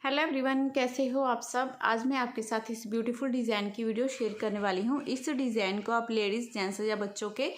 Hello everyone, कैसे हो आप सब। आज मैं आपके साथ इस ब्यूटीफुल डिज़ाइन की वीडियो शेयर करने वाली हूँ। इस डिज़ाइन को आप लेडीज़, जेंट्स या बच्चों के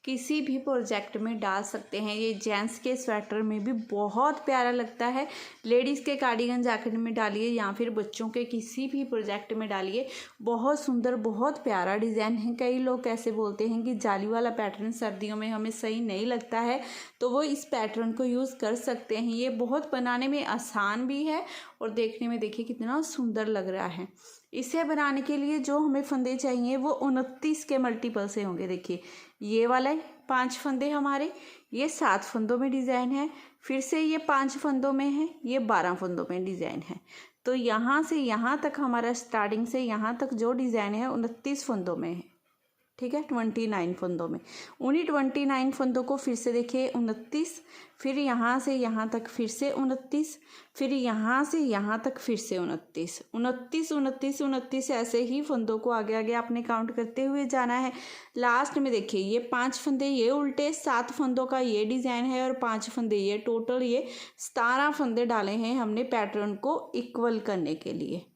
किसी भी प्रोजेक्ट में डाल सकते हैं। ये जेंट्स के स्वेटर में भी बहुत प्यारा लगता है। लेडीज़ के कार्डिगन जैकेट में डालिए या फिर बच्चों के किसी भी प्रोजेक्ट में डालिए, बहुत सुंदर, बहुत प्यारा डिज़ाइन है। कई लोग कैसे बोलते हैं कि जाली वाला पैटर्न सर्दियों में हमें सही नहीं लगता है, तो वो इस पैटर्न को यूज़ कर सकते हैं। ये बहुत बनाने में आसान भी है और देखने में देखिए कितना सुंदर लग रहा है। इसे बनाने के लिए जो हमें फंदे चाहिए वो 29 के मल्टीपल से होंगे। देखिए ये वाला 5 फंदे हमारे, ये 7 फंदों में डिज़ाइन है। फिर से ये 5 फंदों में है, ये 12 फंदों में डिज़ाइन है। तो यहाँ से यहाँ तक हमारा स्टार्टिंग से यहाँ तक जो डिज़ाइन है 29 फंदों में है। ठीक है, 29 फंदों में। उन्हीं 29 फंदों को फिर से देखिए 29, फिर यहाँ से यहाँ तक फिर से 29, फिर यहाँ से यहाँ तक फिर से 29, 29, 29, 29, ऐसे ही फंदों को आगे आगे आपने काउंट करते हुए जाना है। लास्ट में देखिए ये 5 फंदे ये उल्टे, 7 फंदों का ये डिज़ाइन है और 5 फंदे ये, टोटल ये 17 फंदे डाले हैं हमने पैटर्न को इक्वल करने के लिए।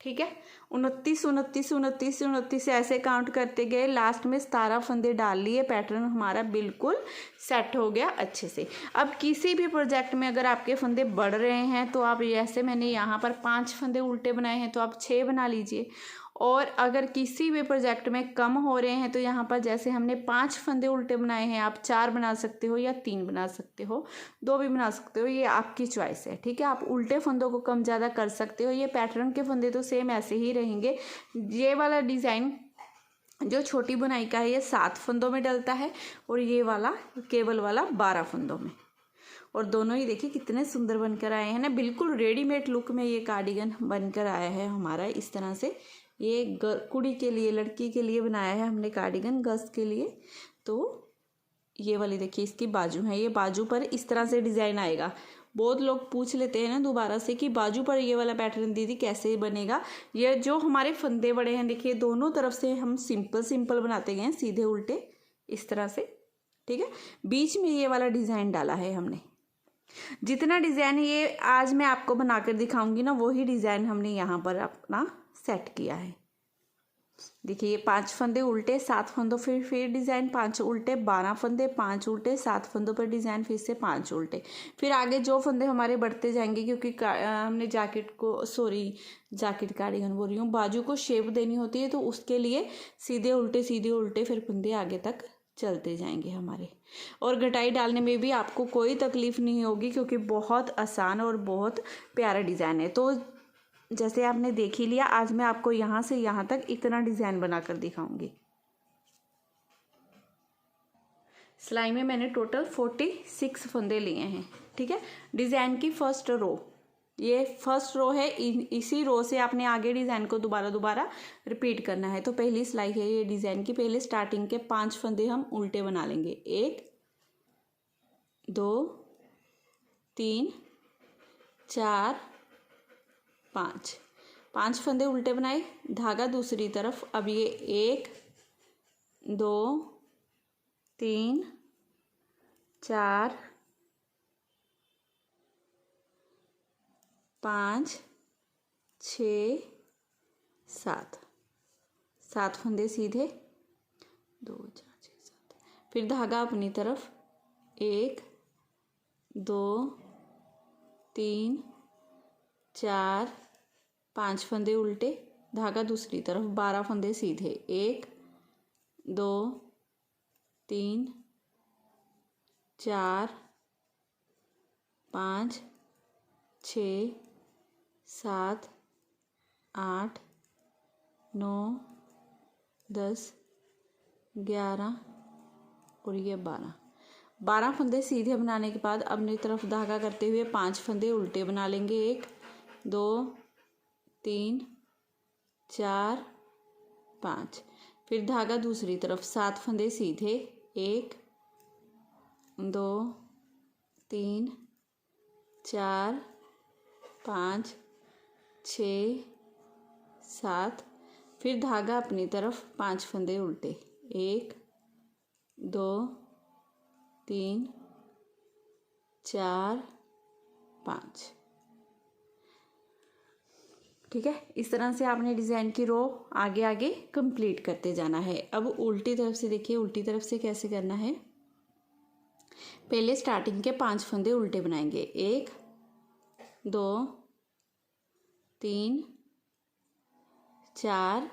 ठीक है, 29, 29, 29, 29 ऐसे काउंट करते गए, लास्ट में 17 फंदे डाल लिए, पैटर्न हमारा बिल्कुल सेट हो गया अच्छे से। अब किसी भी प्रोजेक्ट में अगर आपके फंदे बढ़ रहे हैं तो आप, जैसे मैंने यहाँ पर 5 फंदे उल्टे बनाए हैं तो आप 6 बना लीजिए। और अगर किसी भी प्रोजेक्ट में कम हो रहे हैं तो यहाँ पर जैसे हमने 5 फंदे उल्टे बनाए हैं, आप 4 बना सकते हो या 3 बना सकते हो, 2 भी बना सकते हो, ये आपकी चॉइस है। ठीक है, आप उल्टे फंदों को कम ज़्यादा कर सकते हो। ये पैटर्न के फंदे तो सेम ऐसे ही रहेंगे। ये वाला डिज़ाइन जो छोटी बुनाई का है ये 7 फंदों में डलता है और ये वाला केवल वाला 12 फंदों में। और दोनों ही देखिए कितने सुंदर बनकर आए हैं ना, बिल्कुल रेडीमेड लुक में ये कार्डिगन बनकर आया है हमारा। इस तरह से ये कुड़ी के लिए, लड़की के लिए बनाया है हमने कार्डिगन, गर्ल्स के लिए। तो ये वाली देखिए इसकी बाजू है, ये बाजू पर इस तरह से डिज़ाइन आएगा। बहुत लोग पूछ लेते हैं ना दोबारा से कि बाजू पर ये वाला पैटर्न दीदी कैसे बनेगा। ये जो हमारे फंदे बड़े हैं देखिए, दोनों तरफ से हम सिंपल सिंपल बनाते गए, सीधे उल्टे इस तरह से। ठीक है, बीच में ये वाला डिज़ाइन डाला है हमने। जितना डिज़ाइन ये आज मैं आपको बनाकर दिखाऊंगी ना, वही डिज़ाइन हमने यहाँ पर अपना सेट किया है। देखिए ये 5 फंदे उल्टे, 7 फंदों फिर डिज़ाइन, 5 उल्टे, 12 फंदे, 5 उल्टे, 7 फंदों पर डिज़ाइन, फिर से 5 उल्टे। फिर आगे जो फंदे हमारे बढ़ते जाएंगे, क्योंकि हमने जैकेट कार्डिगन बोल रही हूँ, बाजू को शेप देनी होती है, तो उसके लिए सीधे उल्टे फिर फंदे आगे तक चलते जाएंगे हमारे। और घटाई डालने में भी आपको कोई तकलीफ़ नहीं होगी, क्योंकि बहुत आसान और बहुत प्यारा डिज़ाइन है। तो जैसे आपने देख ही लिया, आज मैं आपको यहाँ से यहाँ तक इतना डिज़ाइन बनाकर दिखाऊंगी। सिलाई में मैंने टोटल 46 फंदे लिए हैं। ठीक है, डिज़ाइन की फर्स्ट रो, ये फर्स्ट रो है। इसी रो से आपने आगे डिज़ाइन को दोबारा रिपीट करना है। तो पहली सिलाई है ये डिज़ाइन की, पहले स्टार्टिंग के 5 फंदे हम उल्टे बना लेंगे। 1 2 3 4 5 फंदे उल्टे बनाए, धागा दूसरी तरफ। अब ये 1 2 3 4 5 6 7 फंदे सीधे, 2 4 6 7, फिर धागा अपनी तरफ, 1 2 3 4 5 फंदे उल्टे, धागा दूसरी तरफ, 12 फंदे सीधे, 1 2 3 4 5 6 7 8 9 10 11 और ये 12 फंदे सीधे बनाने के बाद अपनी तरफ धागा करते हुए 5 फंदे उल्टे बना लेंगे। 1 2 3 4 5, फिर धागा दूसरी तरफ, 7 फंदे सीधे, 1 2 3 4 5 6 7, फिर धागा अपनी तरफ, 5 फंदे उल्टे, 1 2 3 4 5, ठीक है। इस तरह से आपने डिज़ाइन की रो आगे आगे कंप्लीट करते जाना है। अब उल्टी तरफ से देखिए, उल्टी तरफ से कैसे करना है। पहले स्टार्टिंग के 5 फंदे उल्टे बनाएंगे, 1 2 3 4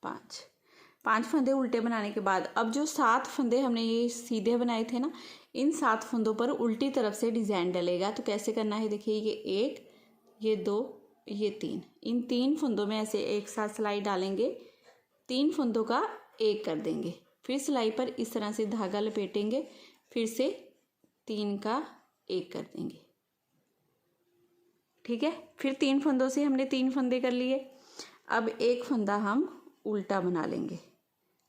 5 फंदे उल्टे बनाने के बाद अब जो 7 फंदे हमने ये सीधे बनाए थे ना, इन 7 फंदों पर उल्टी तरफ से डिज़ाइन डलेगा। तो कैसे करना है देखिए, ये 1 ये 2 ये 3, इन 3 फंदों में ऐसे एक साथ सिलाई डालेंगे, 3 फंदों का एक कर देंगे, फिर सिलाई पर इस तरह से धागा लपेटेंगे, फिर से 3 का एक कर देंगे। ठीक है, फिर 3 फंदों से हमने 3 फंदे कर लिए। अब एक फंदा हम उल्टा बना लेंगे।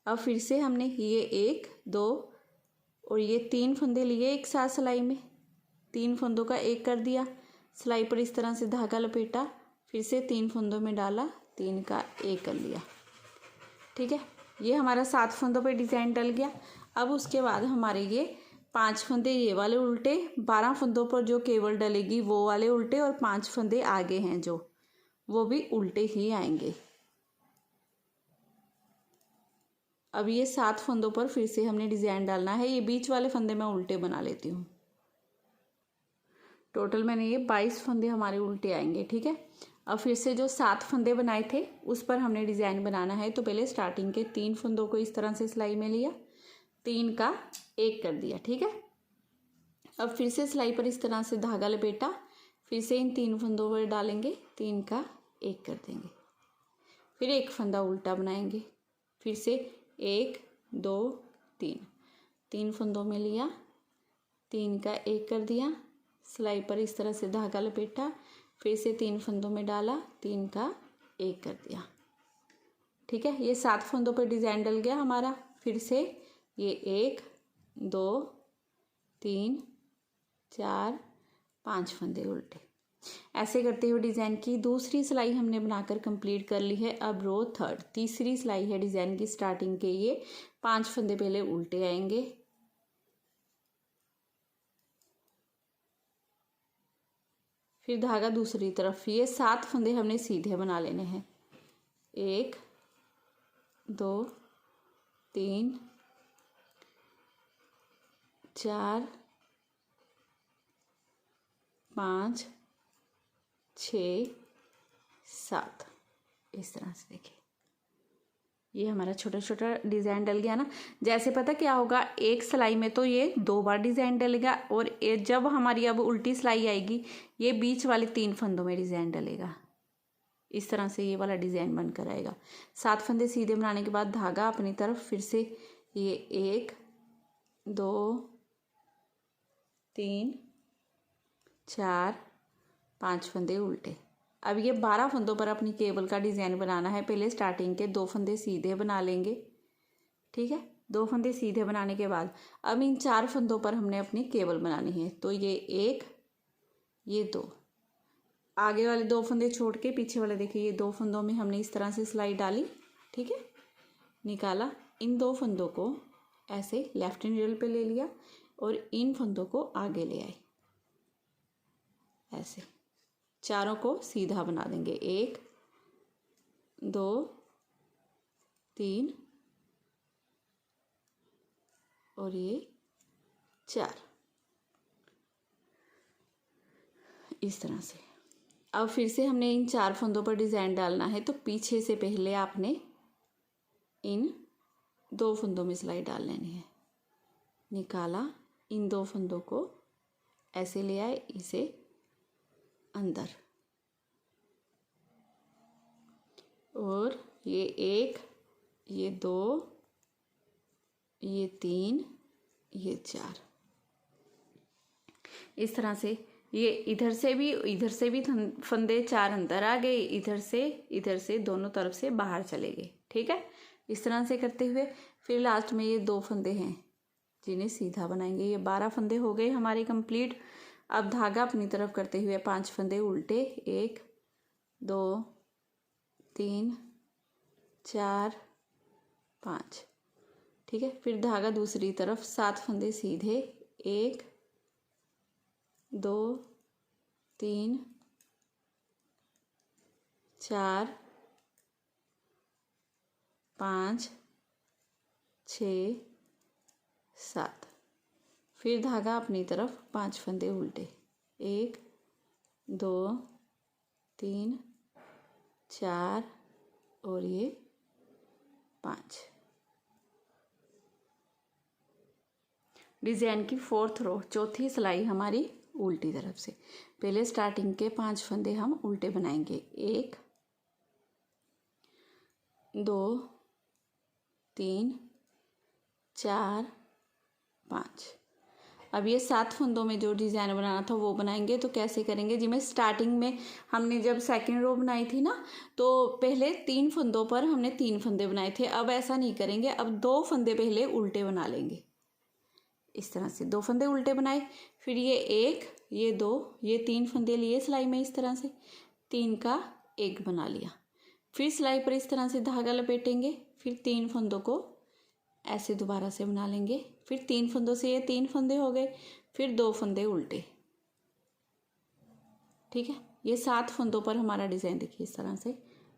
अब फिर से हमने ये 1 2 और ये 3 फंदे लिए एक साथ सिलाई में, 3 फंदों का एक कर दिया, सिलाई पर इस तरह से धागा लपेटा, फिर से 3 फंदों में डाला, 3 का एक कर लिया। ठीक है, ये हमारा 7 फंदों पे डिज़ाइन डल गया। अब उसके बाद हमारे ये 5 फंदे ये वाले उल्टे, 12 फंदों पर जो केवल डलेगी वो वाले उल्टे, और 5 फंदे आगे हैं जो, वो भी उल्टे ही आएंगे। अब ये 7 फंदों पर फिर से हमने डिज़ाइन डालना है। ये बीच वाले फंदे मैं उल्टे बना लेती हूँ। टोटल मैंने ये 22 फंदे हमारे उल्टे आएंगे। ठीक है, अब फिर से जो 7 फंदे बनाए थे उस पर हमने डिज़ाइन बनाना है। तो पहले स्टार्टिंग के 3 फंदों को इस तरह से सिलाई में लिया, 3 का एक कर दिया। ठीक है, अब फिर से सिलाई पर इस तरह से धागा लपेटा, फिर से इन 3 फंदों पर डालेंगे, 3 का एक कर देंगे, फिर एक फंदा उल्टा बनाएंगे, फिर से 1 2 3 फंदों में लिया, 3 का एक कर दिया, सिलाई पर इस तरह से धागा लपेटा, फिर से 3 फंदों में डाला, 3 का एक कर दिया। ठीक है, ये 7 फंदों पर डिज़ाइन डल गया हमारा। फिर से ये 1 2 3 4 5 फंदे उल्टे, ऐसे करते हुए डिज़ाइन की दूसरी सिलाई हमने बनाकर कंप्लीट कर ली है। अब रो थर्ड, तीसरी सिलाई है डिज़ाइन की स्टार्टिंग के। ये 5 फंदे पहले उल्टे आएंगे, फिर धागा दूसरी तरफ, ये 7 फंदे हमने सीधे बना लेने हैं, 1 2 3 4 5 6 7, इस तरह से देखिए। ये हमारा छोटा छोटा डिज़ाइन डल गया ना। जैसे पता क्या होगा, एक सिलाई में तो ये 2 बार डिज़ाइन डलेगा, और जब हमारी अब उल्टी सिलाई आएगी ये बीच वाले 3 फंदों में डिज़ाइन डलेगा। इस तरह से ये वाला डिज़ाइन बनकर आएगा। 7 फंदे सीधे बनाने के बाद धागा अपनी तरफ, फिर से ये 1 2 3 4 5 फंदे उल्टे। अब ये 12 फंदों पर अपनी केबल का डिज़ाइन बनाना है। पहले स्टार्टिंग के 2 फंदे सीधे बना लेंगे। ठीक है, 2 फंदे सीधे बनाने के बाद अब इन 4 फंदों पर हमने अपनी केबल बनानी है। तो ये 1 ये 2, आगे वाले 2 फंदे छोड़ के पीछे वाले देखिए, ये 2 फंदों में हमने इस तरह से सिलाई डाली। ठीक है, निकाला, इन 2 फंदों को ऐसे लेफ्ट नीडल पे ले लिया और इन फंदों को आगे ले आए, ऐसे चारों को सीधा बना देंगे, 1 2 3 और ये 4, इस तरह से। अब फिर से हमने इन 4 फंदों पर डिज़ाइन डालना है। तो पीछे से पहले आपने इन 2 फंदों में सिलाई डाल लेनी है। निकाला, इन 2 फंदों को ऐसे ले आए, इसे अंदर, और ये 1 ये 2 ये 3 ये 4, इस तरह से। ये इधर से भी फंदे 4 अंदर आ गए, इधर से दोनों तरफ से बाहर चले गए। ठीक है, इस तरह से करते हुए फिर लास्ट में ये 2 फंदे हैं जिन्हें सीधा बनाएंगे। ये 12 फंदे हो गए हमारे कंप्लीट। अब धागा अपनी तरफ करते हुए 5 फंदे उल्टे, 1 2 3 4 5। ठीक है, फिर धागा दूसरी तरफ, 7 फंदे सीधे, 1 2 3 4 5 6 7। फिर धागा अपनी तरफ 5 फंदे उल्टे, 1 2 3 4 और ये 5। डिज़ाइन की 4th रो, चौथी सिलाई हमारी उल्टी तरफ से। पहले स्टार्टिंग के 5 फंदे हम उल्टे बनाएंगे, 1 2 3 4 5। अब ये 7 फंदों में जो डिज़ाइन बनाना था वो बनाएंगे। तो कैसे करेंगे जी, मैं स्टार्टिंग में हमने जब सेकंड रो बनाई थी ना, तो पहले 3 फंदों पर हमने 3 फंदे बनाए थे। अब ऐसा नहीं करेंगे, अब 2 फंदे पहले उल्टे बना लेंगे। इस तरह से 2 फंदे उल्टे बनाए, फिर ये 1 ये 2 ये 3 फंदे लिए सिलाई में, इस तरह से 3 का 1 बना लिया। फिर सिलाई पर इस तरह से धागा लपेटेंगे, फिर 3 फंदों को ऐसे दोबारा से बना लेंगे। फिर 3 फंदों से ये 3 फंदे हो गए, फिर 2 फंदे उल्टे। ठीक है, ये 7 फंदों पर हमारा डिज़ाइन देखिए इस तरह से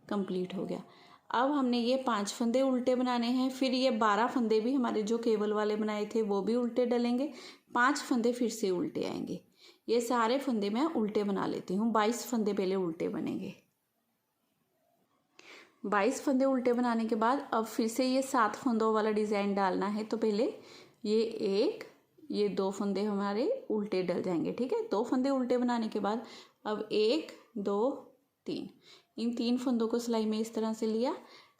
कंप्लीट हो गया। अब हमने ये 5 फंदे उल्टे बनाने हैं, फिर ये 12 फंदे भी हमारे जो केबल वाले बनाए थे वो भी उल्टे डलेंगे, 5 फंदे फिर से उल्टे आएंगे। ये सारे फंदे मैं उल्टे बना लेती हूँ। 22 फंदे पहले उल्टे बनेंगे। 22 फंदे उल्टे बनाने के बाद अब फिर से ये 7 फंदों वाला डिज़ाइन डालना है। तो पहले ये 1 ये 2 फंदे हमारे उल्टे डल जाएंगे। ठीक है, 2 फंदे उल्टे बनाने के बाद अब 1 2 3, इन 3 फंदों को सिलाई में इस तरह से लिया,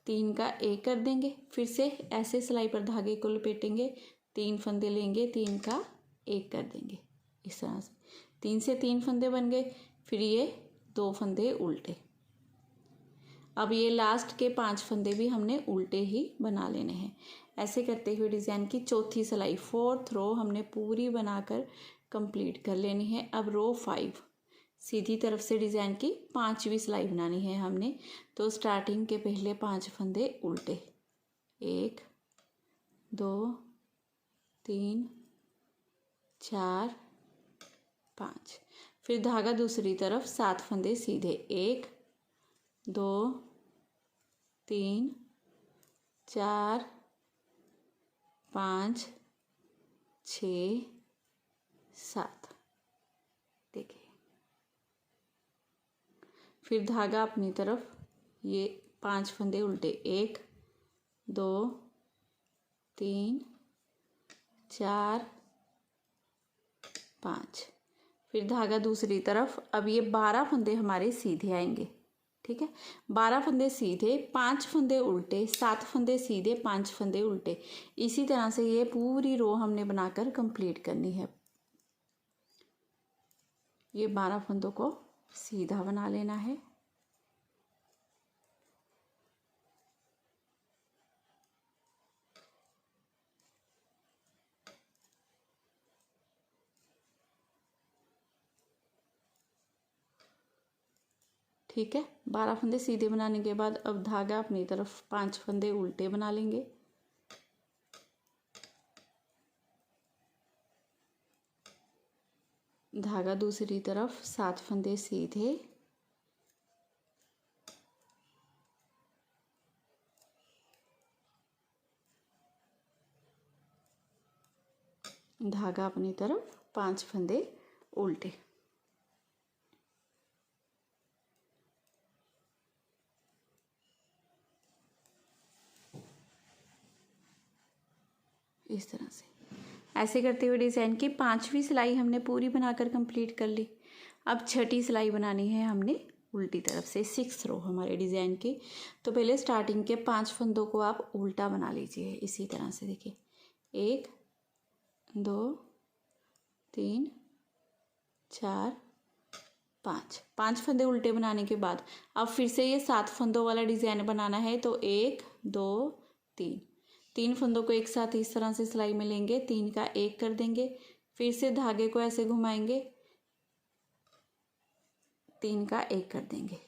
3 का 1 कर देंगे। फिर से ऐसे सिलाई पर धागे को लपेटेंगे, 3 फंदे लेंगे, 3 का 1 कर देंगे, इस तरह से 3 से 3 फंदे बन गए। फिर ये 2 फंदे उल्टे। अब ये लास्ट के 5 फंदे भी हमने उल्टे ही बना लेने हैं। ऐसे करते हुए डिज़ाइन की चौथी सिलाई 4th रो हमने पूरी बनाकर कंप्लीट कर लेनी है। अब रो 5 सीधी तरफ से डिज़ाइन की 5वीं सिलाई बनानी है हमने। तो स्टार्टिंग के पहले 5 फंदे उल्टे, 1 2 3 4 5। फिर धागा दूसरी तरफ 7 फंदे सीधे, 1 2 3 4 5 6 7। देखिए, फिर धागा अपनी तरफ ये 5 फंदे उल्टे, 1 2 3 4 5। फिर धागा दूसरी तरफ। अब ये 12 फंदे हमारे सीधे आएंगे। ठीक है, 12 फंदे सीधे, 5 फंदे उल्टे, 7 फंदे सीधे, 5 फंदे उल्टे। इसी तरह से ये पूरी रो हमने बनाकर कंप्लीट करनी है। ये 12 फंदों को सीधा बना लेना है। ठीक है, 12 फंदे सीधे बनाने के बाद अब धागा अपनी तरफ 5 फंदे उल्टे बना लेंगे। धागा दूसरी तरफ 7 फंदे सीधे, धागा अपनी तरफ 5 फंदे उल्टे। इस तरह से ऐसे करते हुए डिज़ाइन की 5वीं सिलाई हमने पूरी बनाकर कंप्लीट कर ली। अब 6ठी सिलाई बनानी है हमने उल्टी तरफ से, 6th रो हमारे डिज़ाइन की। तो पहले स्टार्टिंग के 5 फंदों को आप उल्टा बना लीजिए इसी तरह से। देखिए, 1 2 3 4 5 फंदे उल्टे बनाने के बाद अब फिर से ये 7 फंदों वाला डिज़ाइन बनाना है। तो 1 2 3 फंदों को एक साथ इस तरह से सिलाई में लेंगे, 3 का 1 कर देंगे। फिर से धागे को ऐसे घुमाएंगे, 3 का 1 कर देंगे।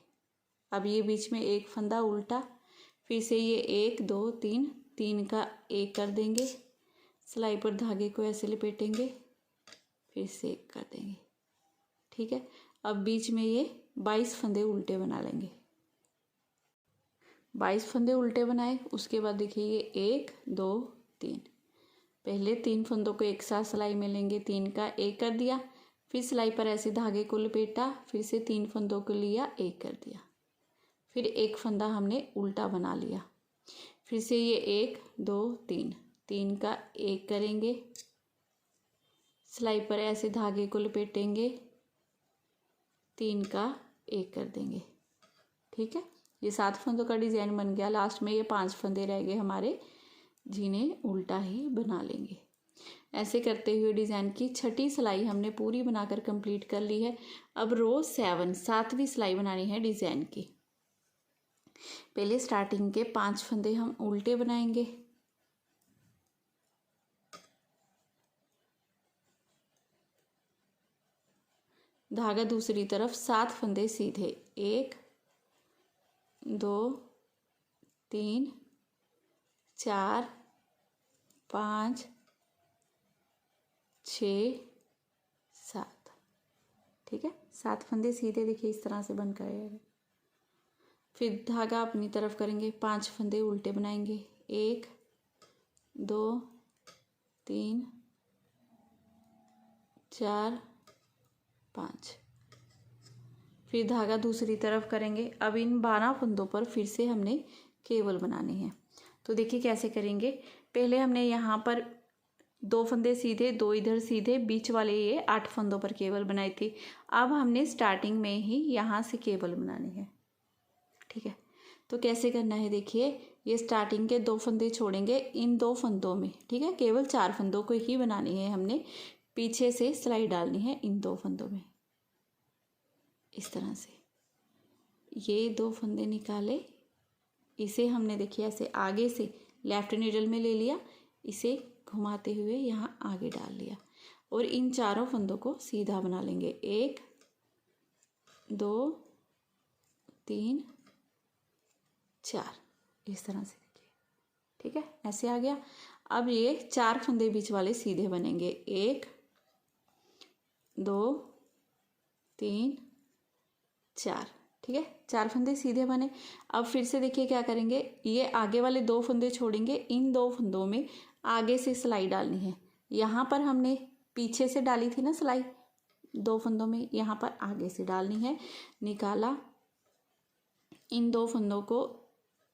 अब ये बीच में एक फंदा उल्टा, फिर से ये 1 2 3 का 1 कर देंगे। सिलाई पर धागे को ऐसे लपेटेंगे, फिर से 1 कर देंगे। ठीक है, अब बीच में ये 22 फंदे उल्टे बना लेंगे। 22 फंदे उल्टे बनाए। उसके बाद देखिए ये 1 2 3, पहले 3 फंदों को एक साथ सिलाई में लेंगे, 3 का 1 कर दिया, फिर सिलाई पर ऐसे धागे को लपेटा, फिर से 3 फंदों को लिया, 1 कर दिया, फिर एक फंदा हमने उल्टा बना लिया, फिर से ये 1 2 3, 3 का 1 करेंगे, सिलाई पर ऐसे धागे को लपेटेंगे, 3 का 1 कर देंगे। ठीक है, ये 7 फंदों का डिज़ाइन बन गया। लास्ट में ये 5 फंदे रह गए हमारे, जिन्हें उल्टा ही बना लेंगे। ऐसे करते हुए डिज़ाइन की 6ठी सिलाई हमने पूरी बनाकर कंप्लीट कर ली है। अब रो 7 7वीं सिलाई बनानी है डिज़ाइन की। पहले स्टार्टिंग के 5 फंदे हम उल्टे बनाएंगे, धागा दूसरी तरफ, 7 फंदे सीधे, 1 2 3 4 5 6 7। ठीक है, 7 फंदे सीधे देखिए इस तरह से बनकर आएगा। फिर धागा अपनी तरफ करेंगे, 5 फंदे उल्टे बनाएंगे, 1 2 3 4 5। फिर धागा दूसरी तरफ करेंगे। अब इन 12 फंदों पर फिर से हमने केबल बनानी है। तो देखिए कैसे करेंगे। पहले हमने यहाँ पर 2 फंदे सीधे, 2 इधर सीधे, बीच वाले ये 8 फंदों पर केबल बनाई थी। अब हमने स्टार्टिंग में ही यहाँ से केबल बनानी है। ठीक है, तो कैसे करना है देखिए, ये स्टार्टिंग के 2 फंदे छोड़ेंगे इन 2 फंदों में। ठीक है, केवल 4 फंदों को ही बनानी है हमने, पीछे से सिलाई डालनी है इन 2 फंदों में इस तरह से। ये 2 फंदे निकाले, इसे हमने देखिए ऐसे आगे से लेफ्ट नीडल में ले लिया, इसे घुमाते हुए यहाँ आगे डाल लिया और इन चारों फंदों को सीधा बना लेंगे। 1 2 3 4 इस तरह से देखिए। ठीक है, ऐसे आ गया। अब ये 4 फंदे बीच वाले सीधे बनेंगे, 1 2 3 4। ठीक है, 4 फंदे सीधे बने। अब फिर से देखिए क्या करेंगे, ये आगे वाले 2 फंदे छोड़ेंगे, इन 2 फंदों में आगे से सिलाई डालनी है। यहाँ पर हमने पीछे से डाली थी ना सिलाई 2 फंदों में, यहाँ पर आगे से डालनी है। निकाला, इन 2 फंदों को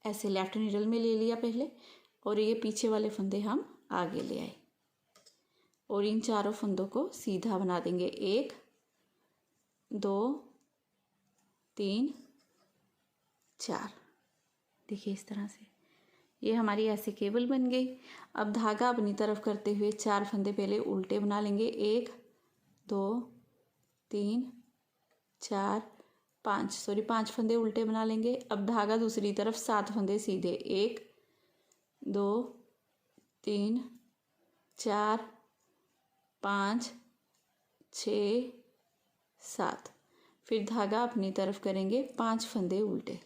ऐसे लेफ्ट नीडल में ले लिया पहले, और ये पीछे वाले फंदे हम आगे ले आए और इन चारों फंदों को सीधा बना देंगे। 1 2 3 4। देखिए इस तरह से ये हमारी ऐसे केबल बन गई। अब धागा अपनी तरफ करते हुए 4 फंदे पहले उल्टे बना लेंगे, 1 2 3 4 5 फंदे उल्टे बना लेंगे। अब धागा दूसरी तरफ 7 फंदे सीधे, 1 2 3 4 5 6 7। फिर धागा अपनी तरफ करेंगे, 5 फंदे उल्टे।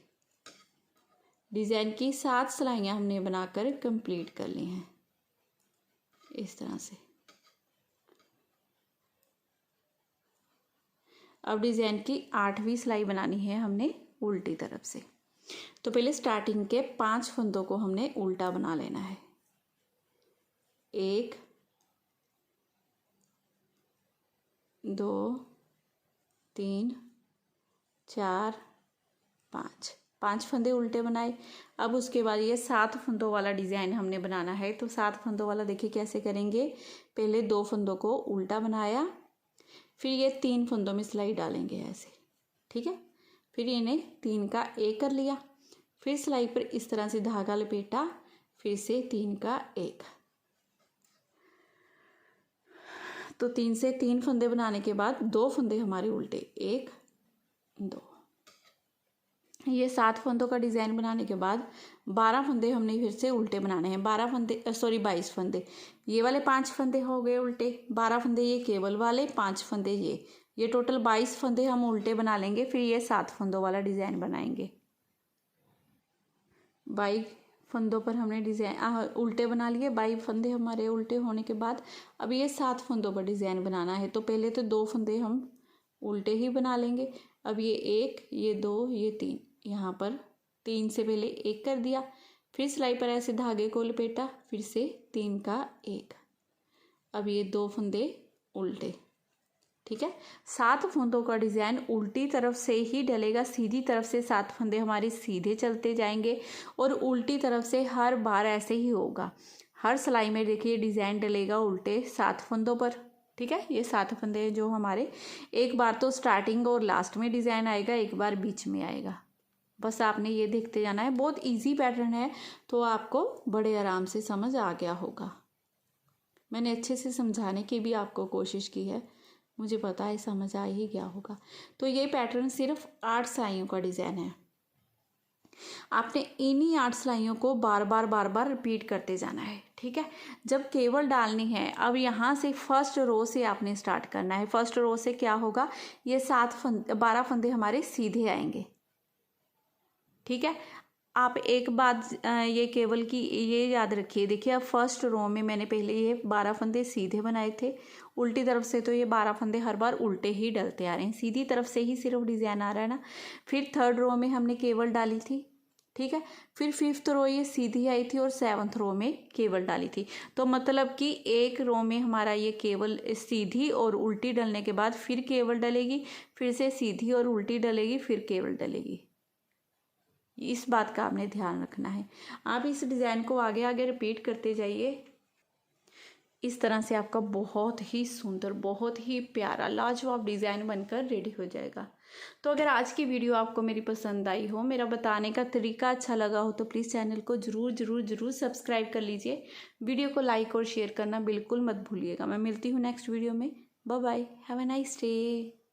डिज़ाइन की 7 सिलाइयाँ हमने बनाकर कंप्लीट कर ली हैं इस तरह से। अब डिज़ाइन की 8वीं सिलाई बनानी है हमने उल्टी तरफ से। तो पहले स्टार्टिंग के 5 फंदों को हमने उल्टा बना लेना है। 1 2 3 4 5 फंदे उल्टे बनाए। अब उसके बाद ये 7 फंदों वाला डिज़ाइन हमने बनाना है। तो 7 फंदों वाला देखिए कैसे करेंगे। पहले 2 फंदों को उल्टा बनाया, फिर ये 3 फंदों में सिलाई डालेंगे ऐसे। ठीक है, फिर इन्हें 3 का 1 कर लिया, फिर सिलाई पर इस तरह से धागा लपेटा, फिर से 3 का 1। तो 3 से 3 फंदे बनाने के बाद 2 फंदे हमारे उल्टे, 1 2। ये 7 फंदों का डिज़ाइन बनाने के बाद 12 फंदे हमने फिर से उल्टे बनाने हैं। 22 फंदे, ये वाले 5 फंदे हो गए उल्टे, 12 फंदे ये केबल वाले, 5 फंदे ये टोटल 22 फंदे हम उल्टे बना लेंगे। फिर ये 7 फंदों वाला डिज़ाइन बनाएंगे। 22 फंदों पर हमने डिज़ाइन उल्टे बना लिए। 22 फंदे हमारे उल्टे होने के बाद अब ये 7 फंदों पर डिज़ाइन बनाना है। तो पहले तो 2 फंदे हम उल्टे ही बना लेंगे। अब ये 1 ये 2 ये 3 यहाँ पर 3 से पहले 1 कर दिया, फिर सिलाई पर ऐसे धागे को लपेटा, फिर से 3 का 1। अब ये 2 फंदे उल्टे, ठीक है। 7 फंदों का डिज़ाइन उल्टी तरफ से ही डलेगा, सीधी तरफ से 7 फंदे हमारे सीधे चलते जाएंगे और उल्टी तरफ से हर बार ऐसे ही होगा। हर सिलाई में देखिए डिज़ाइन डलेगा उल्टे 7 फंदों पर, ठीक है। ये 7 फंदे जो हमारे, एक बार तो स्टार्टिंग और लास्ट में डिज़ाइन आएगा, एक बार बीच में आएगा। बस आपने ये देखते जाना है। बहुत इजी पैटर्न है, तो आपको बड़े आराम से समझ आ गया होगा। मैंने अच्छे से समझाने की भी आपको कोशिश की है, मुझे पता है समझ आ ही गया होगा। तो ये पैटर्न सिर्फ 8 सिलाइयों का डिज़ाइन है। आपने इन्हीं 8 सिलाइयों को बार बार रिपीट करते जाना है, ठीक है। जब केवल डालनी है, अब यहाँ से फर्स्ट रो से आपने स्टार्ट करना है। फर्स्ट रो से क्या होगा, ये 12 फंदे हमारे सीधे आएंगे, ठीक है। आप एक बात ये केवल की ये याद रखिए, देखिए अब फर्स्ट रो में मैंने पहले ये 12 फंदे सीधे बनाए थे उल्टी तरफ से, तो ये 12 फंदे हर बार उल्टे ही डलते आ रहे हैं, सीधी तरफ से ही सिर्फ डिज़ाइन आ रहा है ना। फिर थर्ड रो में हमने केवल डाली थी, ठीक है। फिर 5th रो ये सीधी आई थी और 7th रो में केवल डाली थी। तो मतलब कि एक रो में हमारा ये केवल सीधी और उल्टी डलने के बाद फिर केवल डलेगी, फिर से सीधी और उल्टी डलेगी, फिर केवल डलेगी। इस बात का आपने ध्यान रखना है। आप इस डिज़ाइन को आगे आगे रिपीट करते जाइए। इस तरह से आपका बहुत ही सुंदर, बहुत ही प्यारा लाजवाब डिज़ाइन बनकर रेडी हो जाएगा। तो अगर आज की वीडियो आपको मेरी पसंद आई हो, मेरा बताने का तरीका अच्छा लगा हो, तो प्लीज़ चैनल को ज़रूर सब्सक्राइब कर लीजिए। वीडियो को लाइक और शेयर करना बिल्कुल मत भूलिएगा। मैं मिलती हूँ नेक्स्ट वीडियो में। Bye bye, have a nice day.